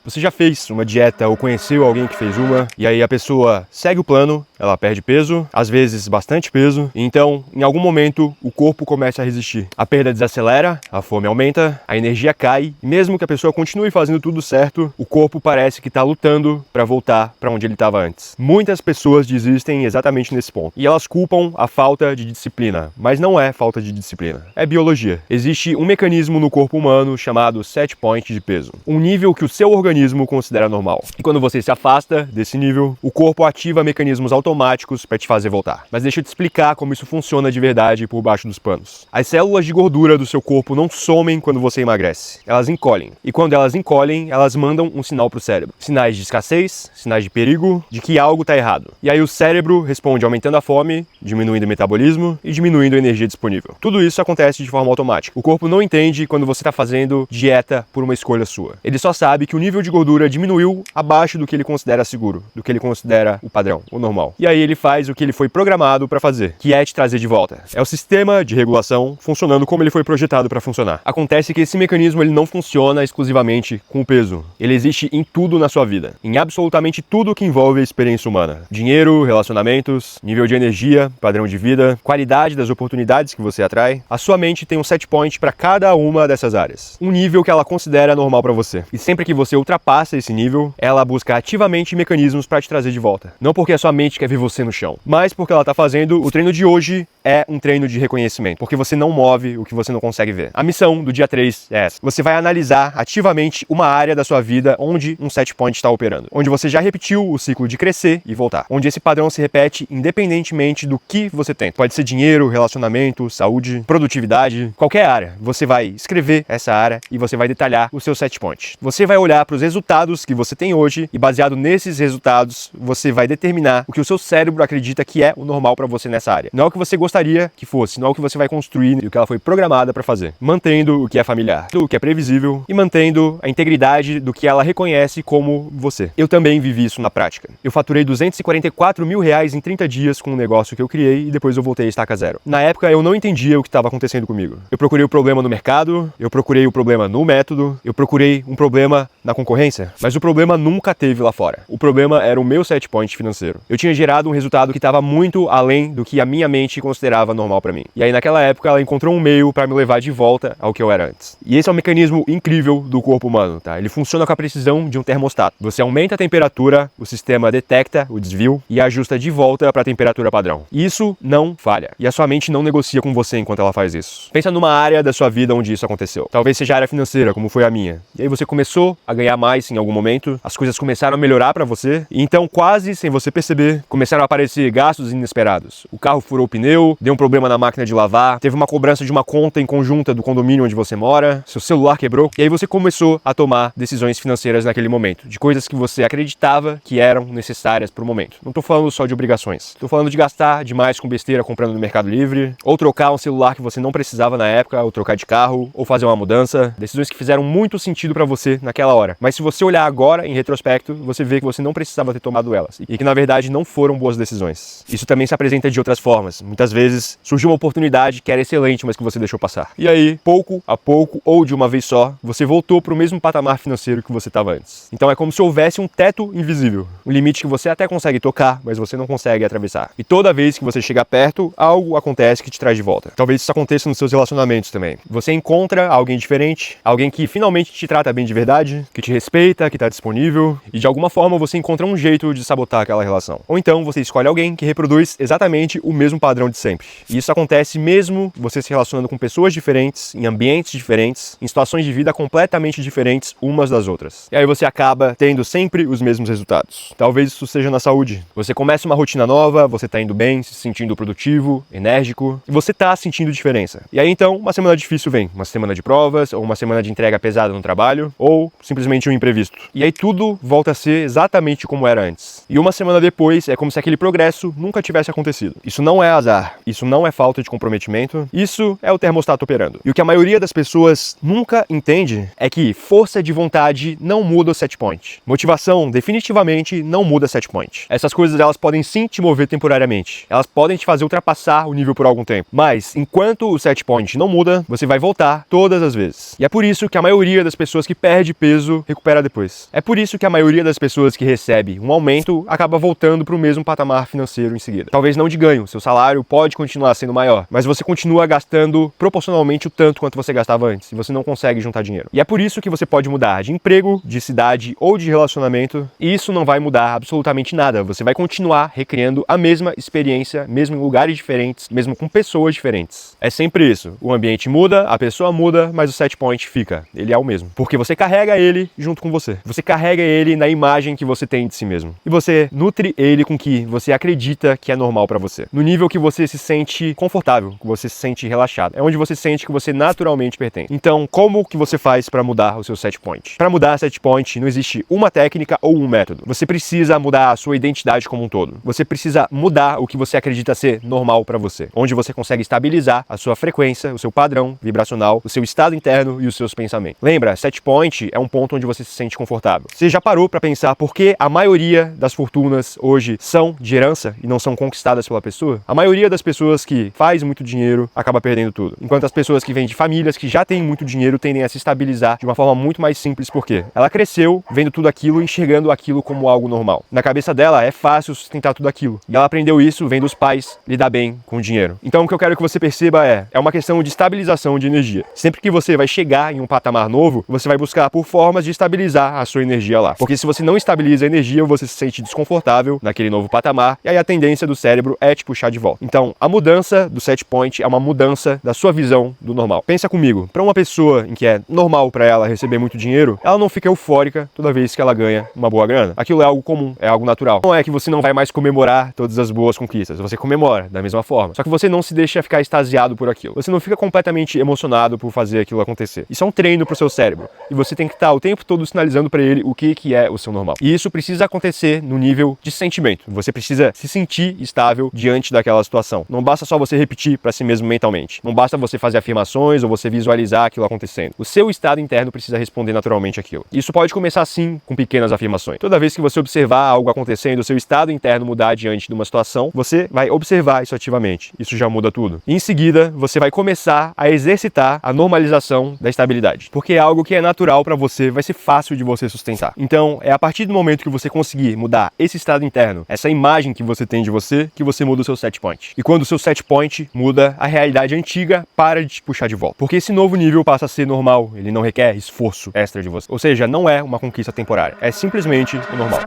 Você já fez uma dieta ou conheceu alguém que fez uma, e aí a pessoa segue o plano, ela perde peso, às vezes bastante peso, e então, em algum momento, o corpo começa a resistir. A perda desacelera, a fome aumenta, a energia cai, e mesmo que a pessoa continue fazendo tudo certo, o corpo parece que está lutando para voltar para onde ele estava antes. Muitas pessoas desistem exatamente nesse ponto, e elas culpam a falta de disciplina, mas não é falta de disciplina, é biologia. Existe um mecanismo no corpo humano chamado set point de peso, um nível que o seu organismo considera normal. E quando você se afasta desse nível, o corpo ativa mecanismos automáticos para te fazer voltar. Mas deixa eu te explicar como isso funciona de verdade por baixo dos panos. As células de gordura do seu corpo não somem quando você emagrece, elas encolhem. E quando elas encolhem, elas mandam um sinal para o cérebro. Sinais de escassez, sinais de perigo, de que algo está errado. E aí o cérebro responde aumentando a fome, diminuindo o metabolismo e diminuindo a energia disponível. Tudo isso acontece de forma automática. O corpo não entende quando você está fazendo dieta por uma escolha sua. Ele só sabe que o nível de gordura diminuiu abaixo do que ele considera seguro, do que ele considera o padrão, o normal. E aí ele faz o que ele foi programado para fazer, que é te trazer de volta. É o sistema de regulação funcionando como ele foi projetado para funcionar. Acontece que esse mecanismo ele não funciona exclusivamente com o peso. Ele existe em tudo na sua vida, em absolutamente tudo que envolve a experiência humana. Dinheiro, relacionamentos, nível de energia, padrão de vida, qualidade das oportunidades que você atrai. A sua mente tem um set point para cada uma dessas áreas. Um nível que ela considera normal para você. E sempre que você ultrapassa esse nível, ela busca ativamente mecanismos para te trazer de volta. Não porque a sua mente quer ver você no chão, mas porque ela está fazendo o treino de hoje é um treino de reconhecimento, porque você não move o que você não consegue ver. A missão do dia 3 é essa. Você vai analisar ativamente uma área da sua vida onde um set point está operando, onde você já repetiu o ciclo de crescer e voltar, onde esse padrão se repete independentemente do que você tem. Pode ser dinheiro, relacionamento, saúde, produtividade, qualquer área. Você vai escrever essa área e você vai detalhar o seu set point. Você vai olhar para os resultados que você tem hoje e baseado nesses resultados, você vai determinar o que o seu cérebro acredita que é o normal para você nessa área. Não é o que você gostaria que fosse, não é o que você vai construir e o que ela foi programada para fazer. Mantendo o que é familiar, o que é previsível e mantendo a integridade do que ela reconhece como você. Eu também vivi isso na prática. Eu faturei R$244 mil em 30 dias com um negócio que eu criei e depois eu voltei a estaca zero. Na época eu não entendia o que estava acontecendo comigo. Eu procurei o problema no mercado, eu procurei o problema no método, eu procurei um problema na concorrência, mas o problema nunca teve lá fora. O problema era o meu set point financeiro. Eu tinha gerado um resultado que estava muito além do que a minha mente considerava normal para mim. E aí naquela época ela encontrou um meio para me levar de volta ao que eu era antes. E esse é um mecanismo incrível do corpo humano, tá? Ele funciona com a precisão de um termostato. Você aumenta a temperatura, o sistema detecta o desvio e ajusta de volta para a temperatura padrão. Isso não falha. E a sua mente não negocia com você enquanto ela faz isso. Pensa numa área da sua vida onde isso aconteceu. Talvez seja a área financeira, como foi a minha. E aí você começou a ganhar mais em algum momento, as coisas começaram a melhorar para você, e então quase sem você perceber, começaram a aparecer gastos inesperados. O carro furou o pneu, deu um problema na máquina de lavar, teve uma cobrança de uma conta em conjunta do condomínio onde você mora, seu celular quebrou, e aí você começou a tomar decisões financeiras naquele momento, de coisas que você acreditava que eram necessárias para o momento. Não tô falando só de obrigações, tô falando de gastar demais com besteira comprando no Mercado Livre, ou trocar um celular que você não precisava na época, ou trocar de carro, ou fazer uma mudança, decisões que fizeram muito sentido para você naquela hora. Mas se você olhar agora em retrospecto, você vê que você não precisava ter tomado elas e que na verdade não foram boas decisões. Isso também se apresenta de outras formas. Muitas vezes surgiu uma oportunidade que era excelente, mas que você deixou passar. E aí, pouco a pouco ou de uma vez só, você voltou para o mesmo patamar financeiro que você estava antes. Então é como se houvesse um teto invisível, um limite que você até consegue tocar, mas você não consegue atravessar. E toda vez que você chega perto, algo acontece que te traz de volta. Talvez isso aconteça nos seus relacionamentos também. Você encontra alguém diferente, alguém que finalmente te trata bem de verdade, que te respeita, que está disponível, e de alguma forma você encontra um jeito de sabotar aquela relação. Ou então você escolhe alguém que reproduz exatamente o mesmo padrão de sempre. E isso acontece mesmo você se relacionando com pessoas diferentes, em ambientes diferentes, em situações de vida completamente diferentes umas das outras. E aí você acaba tendo sempre os mesmos resultados. Talvez isso seja na saúde. Você começa uma rotina nova, você está indo bem, se sentindo produtivo, enérgico, e você está sentindo diferença. E aí então uma semana difícil vem, uma semana de provas, ou uma semana de entrega pesada no trabalho, ou simplesmente um imprevisto. E aí tudo volta a ser exatamente como era antes. E uma semana depois é como se aquele progresso nunca tivesse acontecido. Isso não é azar. Isso não é falta de comprometimento, isso é o termostato operando. E o que a maioria das pessoas nunca entende é que força de vontade não muda o set point. Motivação definitivamente não muda set point. Essas coisas elas podem sim te mover temporariamente. Elas podem te fazer ultrapassar o nível por algum tempo. Mas enquanto o set point não muda, você vai voltar todas as vezes. E é por isso que a maioria das pessoas que perde peso recupera depois. É por isso que a maioria das pessoas que recebe um aumento acaba voltando para o mesmo patamar financeiro em seguida. Talvez não de ganho, seu salário pode continuar sendo maior, mas você continua gastando proporcionalmente o tanto quanto você gastava antes e você não consegue juntar dinheiro. E é por isso que você pode mudar de emprego, de cidade ou de relacionamento e isso não vai mudar absolutamente nada. Você vai continuar recriando a mesma experiência, mesmo em lugares diferentes, mesmo com pessoas diferentes. É sempre isso. O ambiente muda, a pessoa muda, mas o set point fica. Ele é o mesmo. Porque você carrega ele junto com você. Você carrega ele na imagem que você tem de si mesmo. E você nutre ele com o que você acredita que é normal pra você. No nível que você se sente confortável, que você se sente relaxado. É onde você sente que você naturalmente pertence. Então, como que você faz pra mudar o seu set point? Pra mudar set point, não existe uma técnica ou um método. Você precisa mudar a sua identidade como um todo. Você precisa mudar o que você acredita ser normal pra você. Onde você consegue estabilizar a sua frequência, o seu padrão vibracional, o seu estado interno e os seus pensamentos. Lembra, set point é um ponto onde você se sente confortável. Você já parou pra pensar por que a maioria das fortunas hoje são de herança e não são conquistadas pela pessoa? A maioria das pessoas que faz muito dinheiro acaba perdendo tudo. Enquanto as pessoas que vêm de famílias que já têm muito dinheiro tendem a se estabilizar de uma forma muito mais simples, porque ela cresceu vendo tudo aquilo e enxergando aquilo como algo normal. Na cabeça dela é fácil sustentar tudo aquilo. E ela aprendeu isso vendo os pais lidar bem com o dinheiro. Então o que eu quero que você perceba é uma questão de estabilização de energia. Sempre que você vai chegar em um patamar novo, você vai buscar por formas de estabilizar a sua energia lá. Porque se você não estabiliza a energia, você se sente desconfortável naquele novo patamar, e aí a tendência do cérebro é te puxar de volta. Então, a mudança do set point é uma mudança da sua visão do normal. Pensa comigo, para uma pessoa em que é normal para ela receber muito dinheiro, ela não fica eufórica toda vez que ela ganha uma boa grana. Aquilo é algo comum, é algo natural. Não é que você não vai mais comemorar todas as boas conquistas, você comemora da mesma forma. Só que você não se deixa ficar extasiado por aquilo. Você não fica completamente emocionado por fazer aquilo acontecer. Isso é um treino pro seu cérebro. E você tem que estar o tempo todo sinalizando para ele o que é o seu normal. E isso precisa acontecer no nível de sentimento. Você precisa se sentir estável diante daquela situação. Não basta só você repetir para si mesmo mentalmente. Não basta você fazer afirmações ou você visualizar aquilo acontecendo. O seu estado interno precisa responder naturalmente aquilo. Isso pode começar sim com pequenas afirmações. Toda vez que você observar algo acontecendo, o seu estado interno mudar diante de uma situação, você vai observar isso ativamente. Isso já muda tudo. E em seguida, você vai começar a exercitar a normalização da estabilidade. Porque é algo que é natural para você, vai ser fácil de você sustentar. Então, é a partir do momento que você conseguir mudar esse estado interno, essa imagem que você tem de você, que você muda o seu set point. E quando o seu set point muda, a realidade antiga para de te puxar de volta. Porque esse novo nível passa a ser normal, ele não requer esforço extra de você. Ou seja, não é uma conquista temporária, é simplesmente o normal.